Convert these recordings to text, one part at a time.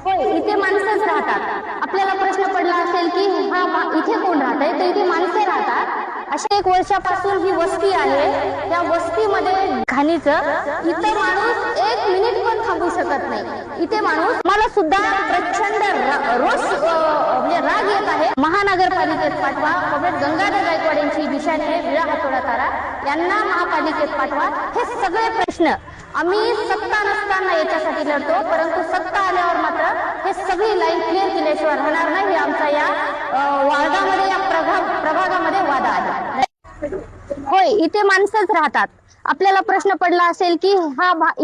होय, इथे माणसंच राहतात. आपल्याला प्रश्न पडला असेल की इथे कोण राहतंय, तर इथे माणसे राहतात. अशा 1 वर्षापासून ही वस्ती आहे. त्या वस्तीमध्ये घाणीचं इथं माणूस 1 मिनिट पण थांबू शकत नाही. इथे माणूस मला सुद्धा प्रचंड रोष म्हणजे राग येत आहे. महानगरपालिकेत पाठवा. कॉम्रेड गंगाधर गायकवाड यांची निशाणी आहे विळा हातोडा तारा, यांना महापालिकेत पाठवा. हे सगळे प्रश्न आम्ही सत्ता नसताना याच्यासाठी लढतो, परंतु सत्ता आल्यावर मात्र हे सगळी लाईन क्लिअर केल्याशिवाय राहणार नाही. हे आमचा या वार्डामध्ये या प्रभागामध्ये वादा आहे. होय, इथे माणसंच राहतात. आपल्याला प्रश्न पडला असेल की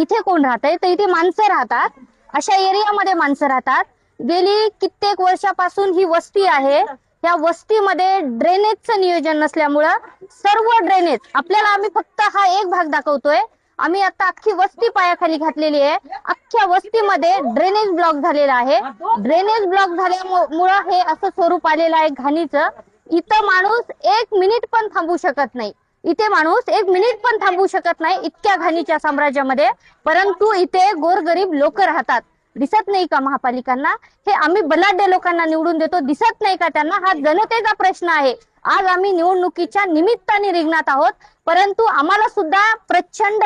इथे कोण राहतंय, तर इथे माणसं राहतात. अशा एरियामध्ये माणसं राहतात. गेली कित्येक वर्षापासून ही वस्ती आहे. या वस्तीमध्ये ड्रेनेजचं नियोजन नसल्यामुळं सर्व ड्रेनेज आम्ही फक्त हा एक भाग दाखवतोय. आम्ही आता अख्खी वस्ती पायाखाली घातलेली आहे. अख्ख्या वस्तीमध्ये ड्रेनेज ब्लॉक झालेला आहे. ड्रेनेज ब्लॉक झाल्यामुळं हे असं स्वरूप आलेलं आहे घाणीचं. इथं माणूस 1 मिनिट पण थांबू शकत नाही. इथे माणूस 1 मिनिट पण थांबू शकत नाही इतक्या घाणीच्या साम्राज्यामध्ये. परंतु इथे गोरगरीब लोक राहतात. दिसत नाही का महापालिकांना? हे आम्ही बलाढ्य लोकांना निवडून देतो, दिसत नाही का त्यांना? हा जनतेचा प्रश्न आहे. आज आम्ही निवडणुकीच्या निमित्ताने रिंगणात आहोत, परंतु आम्हाला सुद्धा प्रचंड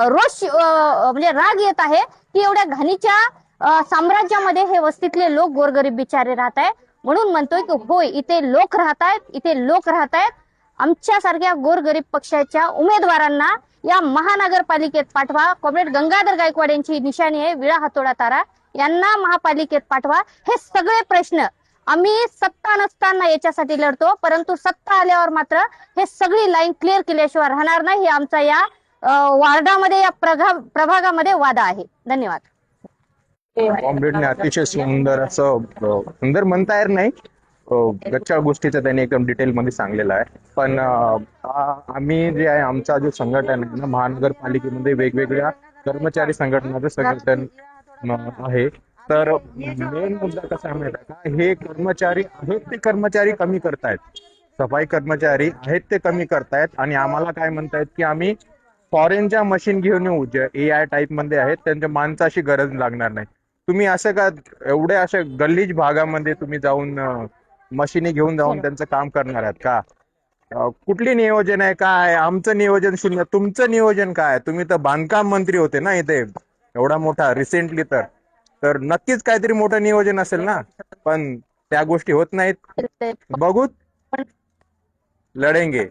रोष म्हणजे राग येत आहे की एवढ्या घाणीच्या साम्राज्यामध्ये हे वस्तीतले लोक गोरगरीब बिचारे राहत आहे. म्हणून म्हणतोय की होय, इथे लोक राहतायत, इथे लोक राहतायत. आमच्यासारख्या गोरगरीब पक्षाच्या उमेदवारांना या महानगरपालिकेत पाठवा. कॉम्रेड गंगाधर गायकवाड यांची निशाणी आहे विळा हातोडा तारा, यांना महापालिकेत पाठवा. हे सगळे प्रश्न आम्ही सत्ता नसताना याच्यासाठी लढतो, परंतु सत्ता आल्यावर मात्र हे सगळी लाईन क्लिअर केल्याशिवाय राहणार नाही. हे आमचा या वार्डामध्ये या प्रभागामध्ये वादा आहे. धन्यवाद. कॉम्रेडने अतिशय सुंदर असं सुंदर म्हणता येणार नाही, गच्च्या गोष्टीचं त्यांनी एकदम डिटेलमध्ये सांगलेलं आहे. पण आम्ही जे आहे आमचा जो संघटन आहे ना, महानगरपालिकेमध्ये वेगवेगळ्या कर्मचारी संघटनाचं संघटन आहे. तर मेन मुद्दा कसा आहे माहिती आहे का, हे कर्मचारी आहेत ते कर्मचारी कमी करतायत, सफाई कर्मचारी आहेत ते कमी करतायत. आणि आम्हाला काय म्हणतायत की आम्ही फॉरेनच्या मशीन घेऊन येऊ, जे AI टाईप मध्ये आहेत, त्यांच्या माणसाची गरज लागणार नाही. तुम्ही असं का एवढ्या अशा गल्लीच भागामध्ये तुम्ही जाऊन मशिनी घेऊन जाऊन त्यांचं काम करणार आहात का? कुठली नियोजन आहे? काय आमचं नियोजन शून्य, तुमचं नियोजन काय? तुम्ही तर बांधकाम मंत्री होते ना इथे एवढा मोठा रिसेंटली, तर नक्कीच काहीतरी मोठं नियोजन असेल ना. पण त्या गोष्टी होत नाहीत. बघू, लढेंगे.